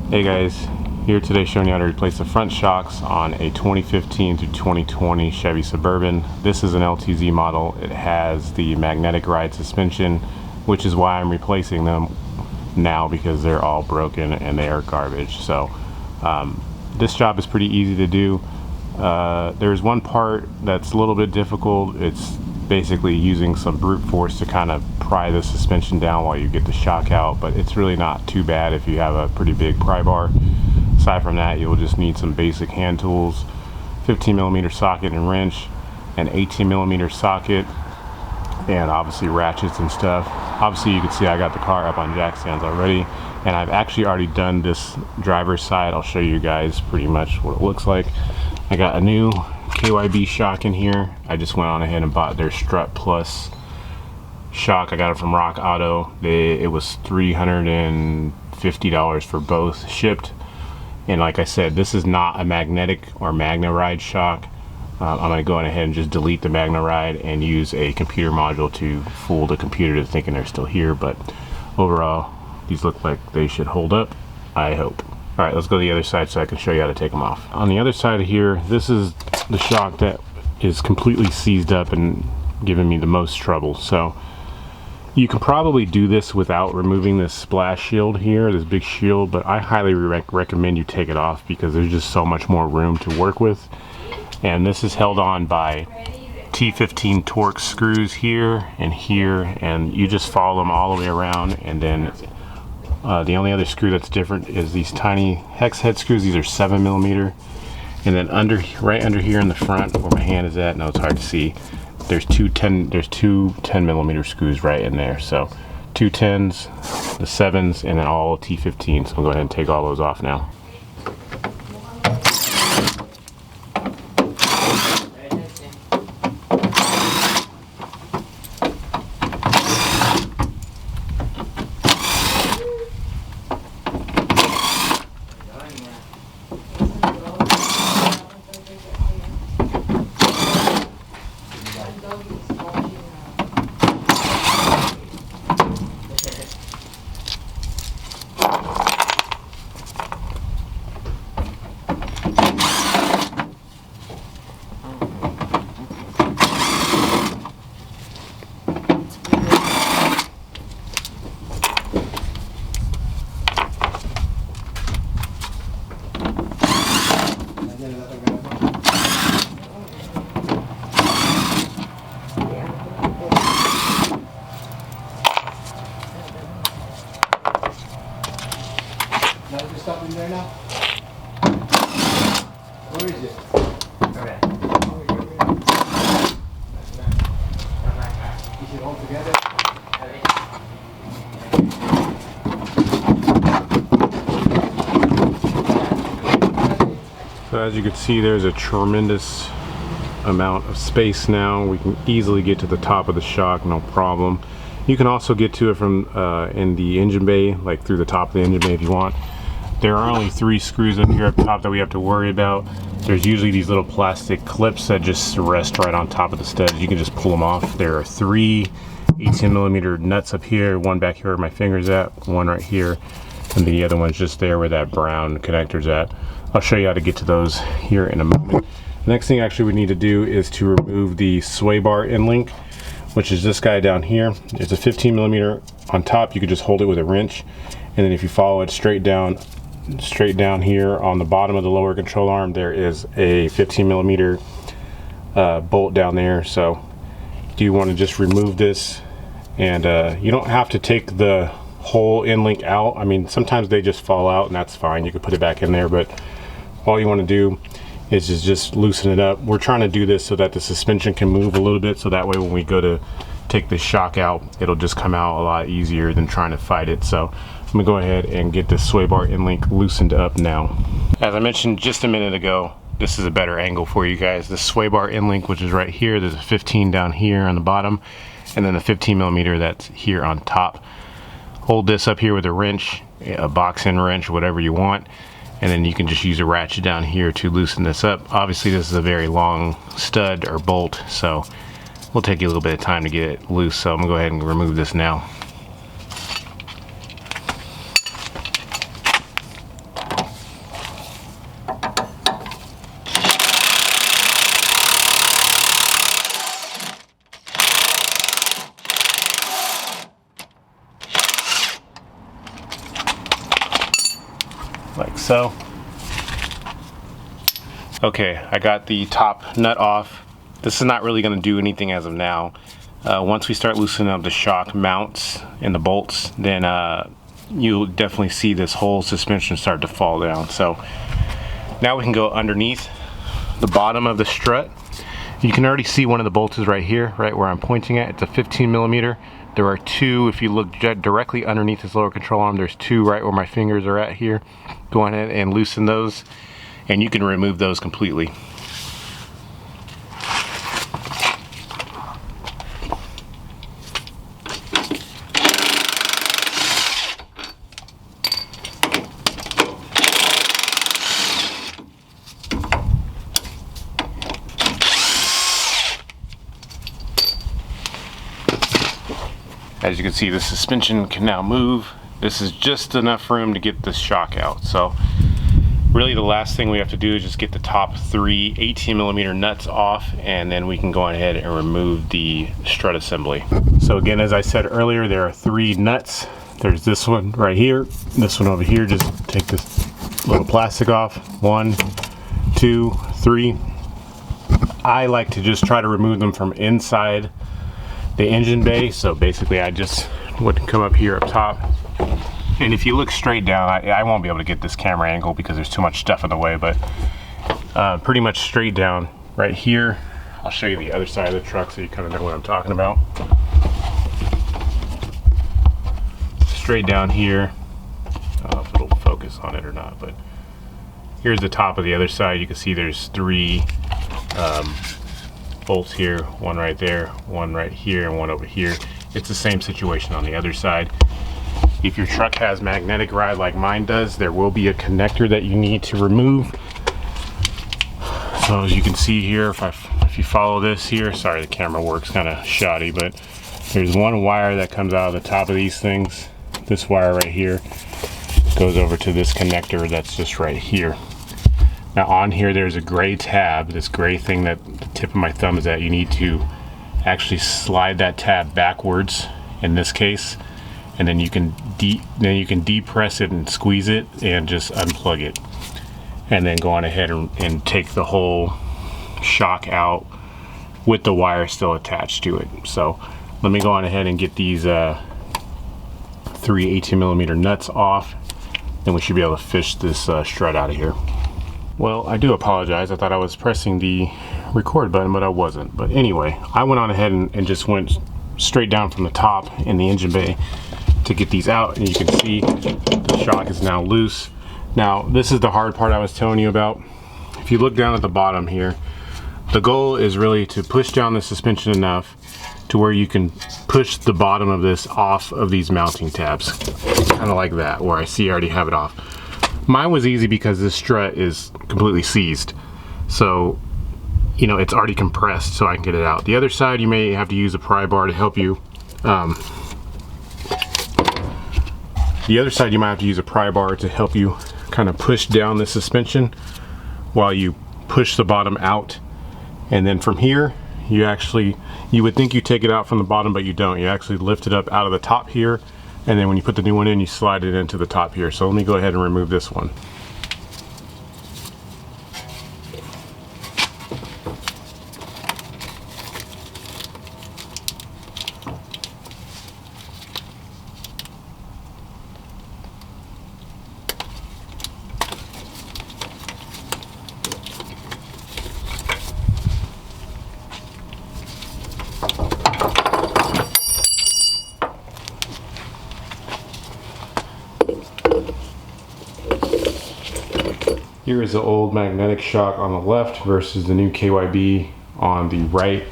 Hey guys, here today showing you how to replace the front shocks on a 2015 to 2020 Chevy Suburban. This is an LTZ model. It has the magnetic ride suspension, which is why I'm replacing them now, because they're all broken and they are garbage. So this job is pretty easy to do. There's one part that's a little bit difficult. It's basically using some brute force to kind of pry the suspension down while you get the shock out, but it's really not too bad if you have a pretty big pry bar. Aside from that, you'll just need some basic hand tools, 15mm socket and wrench, an 18mm socket, and obviously ratchets and stuff. Obviously you can see I got the car up on jack stands already, and I've actually already done this driver's side. I'll show you guys pretty much what it looks like. I got a new KYB shock in here. I just went on ahead and bought their Strut Plus shock. I got it from Rock Auto. It was $350 for both shipped. And like I said, this is not a magnetic or Magna Ride shock. I'm going to go ahead and just delete the Magna Ride and use a computer module to fool the computer to thinking they're still here. But overall, these look like they should hold up, I hope. All right, let's go to the other side so I can show you how to take them off. On the other side of here, this is the shock that is completely seized up and giving me the most trouble. So you can probably do this without removing this splash shield here, this big shield, but I highly recommend you take it off because there's just so much more room to work with. And this is held on by T15 Torx screws here, and you just follow them all the way around. And then the only other screw that's different is these tiny hex head screws. These are 7mm. And then right under here in the front where my hand is at, now it's hard to see, there's two 10mm screws right in there. So two 10s, the 7s, and then all T15s. So I'll go ahead and take all those off now. Something there now? Where is it? Okay. Is it all together? So as you can see, there's a tremendous amount of space now. We can easily get to the top of the shock, no problem. You can also get to it from in the engine bay, like through the top of the engine bay if you want. There are only 3 screws up here up top that we have to worry about. There's usually these little plastic clips that just rest right on top of the studs. You can just pull them off. There are 3 18mm nuts up here, one back here where my finger's at, one right here, and the other one's just there where that brown connector's at. I'll show you how to get to those here in a moment. The next thing actually we need to do is to remove the sway bar end link, which is this guy down here. It's a 15mm on top. You can just hold it with a wrench, and then if you follow it straight down here on the bottom of the lower control arm, there is a 15mm bolt down there. So do you want to just remove this, and you don't have to take the whole end link out. I mean, sometimes they just fall out and that's fine, you can put it back in there, but all you want to do is just loosen it up. We're trying to do this so that the suspension can move a little bit, so that way when we go to take this shock out, it'll just come out a lot easier than trying to fight it. So I'm gonna go ahead and get this sway bar end link loosened up now. As I mentioned just a minute ago, this is a better angle for you guys. The sway bar end link, which is right here, there's a 15 down here on the bottom, and then the 15mm that's here on top. Hold this up here with a wrench, a box end wrench, whatever you want, and then you can just use a ratchet down here to loosen this up. Obviously this is a very long stud or bolt, so will take you a little bit of time to get it loose. So I'm gonna go ahead and remove this now. so. Okay, I got the top nut off. This is not really going to do anything as of now. Once we start loosening up the shock mounts and the bolts, then you'll definitely see this whole suspension start to fall down. So now we can go underneath the bottom of the strut. You can already see one of the bolts is right here, right where I'm pointing at. It's a 15 millimeter. There are two, if you look directly underneath this lower control arm, there's two right where my fingers are at here. Go ahead and loosen those, and you can remove those completely. As you can see, the suspension can now move. This is just enough room to get this shock out. So really the last thing we have to do is just get the top 3 18 millimeter nuts off, and then we can go ahead and remove the strut assembly. So again, as I said earlier, there are 3 nuts. There's this one right here, this one over here. Just take this little plastic off. 1, 2, 3. I like to just try to remove them from inside the engine bay. So basically I just would come up here up top, and if you look straight down, I won't be able to get this camera angle because there's too much stuff in the way, but pretty much straight down right here. I'll show you the other side of the truck so you kind of know what I'm talking about. Straight down here. I don't know if it'll focus on it or not, but here's the top of the other side. You can see there's 3 bolts here, one right there, one right here, and one over here. It's the same situation on the other side. If your truck has magnetic ride like mine does, there will be a connector that you need to remove. So as you can see here, if you follow this here, sorry the camera works kind of shoddy, but there's one wire that comes out of the top of these things. This wire right here goes over to this connector that's just right here. Now on here there's a gray tab, this gray thing that the tip of my thumb is at. You need to actually slide that tab backwards in this case, and then you can depress it and squeeze it and just unplug it, and then go on ahead and take the whole shock out with the wire still attached to it. So let me go on ahead and get these 3 18 millimeter nuts off, and we should be able to fish this strut out of here. Well, I do apologize. I thought I was pressing the record button, but I wasn't. But anyway, I went on ahead and just went straight down from the top in the engine bay to get these out, and you can see the shock is now loose. Now, this is the hard part I was telling you about. If you look down at the bottom here, the goal is really to push down the suspension enough to where you can push the bottom of this off of these mounting tabs. Kind of like that, where I see I already have it off. Mine was easy because this strut is completely seized. So, you know, it's already compressed, so I can get it out. The other side, you may have to use a pry bar to help you. The other side, you might have to use a pry bar to help you kind of push down the suspension while you push the bottom out. And then from here, you would think you take it out from the bottom, but you don't. You actually lift it up out of the top here, and then when you put the new one in, you slide it into the top here. So let me go ahead and remove this one. Here is the old magnetic shock on the left versus the new KYB on the right.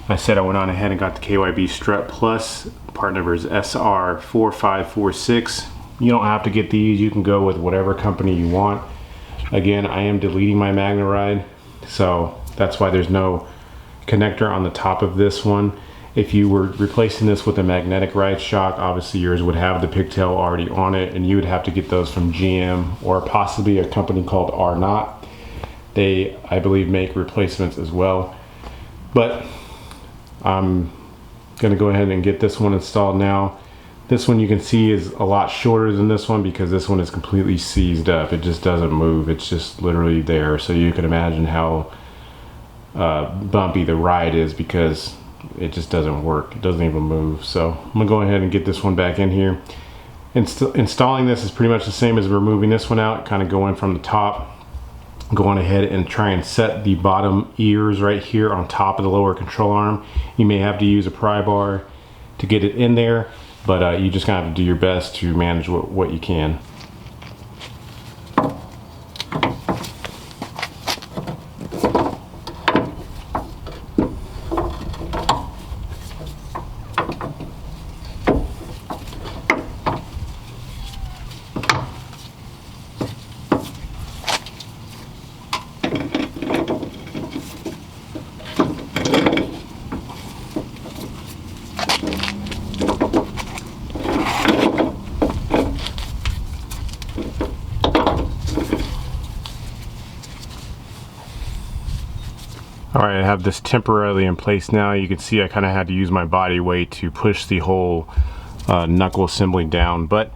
I said I went on ahead and got the KYB Strut Plus. Part number is SR4546. You don't have to get these. You can go with whatever company you want. Again, I am deleting my MagneRide, so that's why there's no connector on the top of this one. If you were replacing this with a magnetic ride shock, obviously yours would have the pigtail already on it, and you would have to get those from GM or possibly a company called R-Knot. They, I believe, make replacements as well. But I'm gonna go ahead and get this one installed now. This one you can see is a lot shorter than this one because this one is completely seized up. It just doesn't move. It's just literally there. So you can imagine how bumpy the ride is because it just doesn't work. It doesn't even move. So I'm gonna go ahead and get this one back in here. Installing this is pretty much the same as removing this one out, kind of going from the top, going ahead and try and set the bottom ears right here on top of the lower control arm. You may have to use a pry bar to get it in there, but you just gotta have to do your best to manage what you can. Alright, I have this temporarily in place now. You can see I kind of had to use my body weight to push the whole knuckle assembly down, but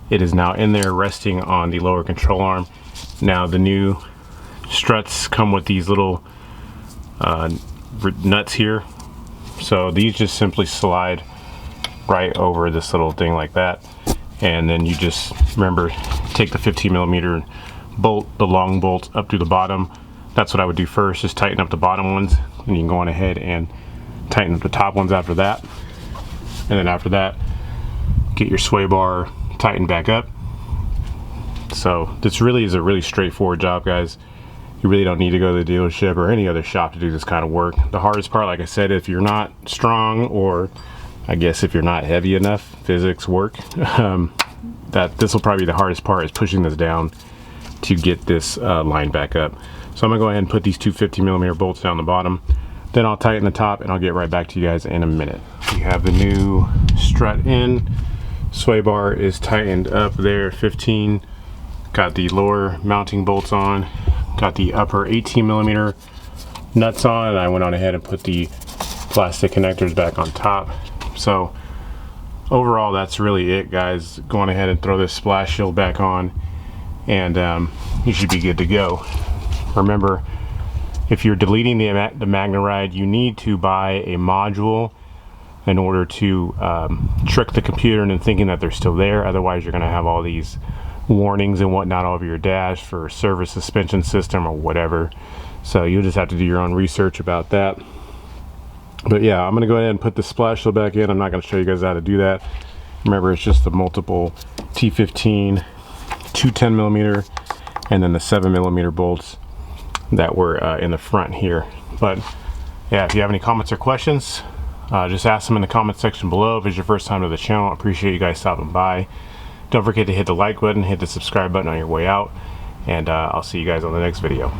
it is now in there resting on the lower control arm. Now the new struts come with these little nuts here. So these just simply slide right over this little thing like that. And then you just, remember, take the 15mm bolt, the long bolt up to the bottom. That's what I would do first, just tighten up the bottom ones, and you can go on ahead and tighten up the top ones after that. And then after that, get your sway bar tightened back up. So this really is a really straightforward job, guys. You really don't need to go to the dealership or any other shop to do this kind of work. The hardest part, like I said, if you're not strong, or I guess if you're not heavy enough, physics work, that this will probably be the hardest part, is pushing this down to get this line back up. So I'm gonna go ahead and put these two 50mm bolts down the bottom. Then I'll tighten the top and I'll get right back to you guys in a minute. We have the new strut in. Sway bar is tightened up there, 15. Got the lower mounting bolts on. Got the upper 18mm nuts on, and I went on ahead and put the plastic connectors back on top. So overall, that's really it, guys. Go on ahead and throw this splash shield back on, and you should be good to go. Remember, if you're deleting the MagneRide, you need to buy a module in order to trick the computer into thinking that they're still there. Otherwise, you're going to have all these warnings and whatnot all over your dash for service suspension system or whatever. So you'll just have to do your own research about that. But yeah, I'm going to go ahead and put the splash shield back in. I'm not going to show you guys how to do that. Remember, it's just the multiple T15, two 10mm, and then the 7mm bolts that were in the front here. But yeah, if you have any comments or questions, just ask them in the comment section below. If it's your first time to the channel, I appreciate you guys stopping by. Don't forget to hit the like button, hit the subscribe button on your way out, and I'll see you guys on the next video.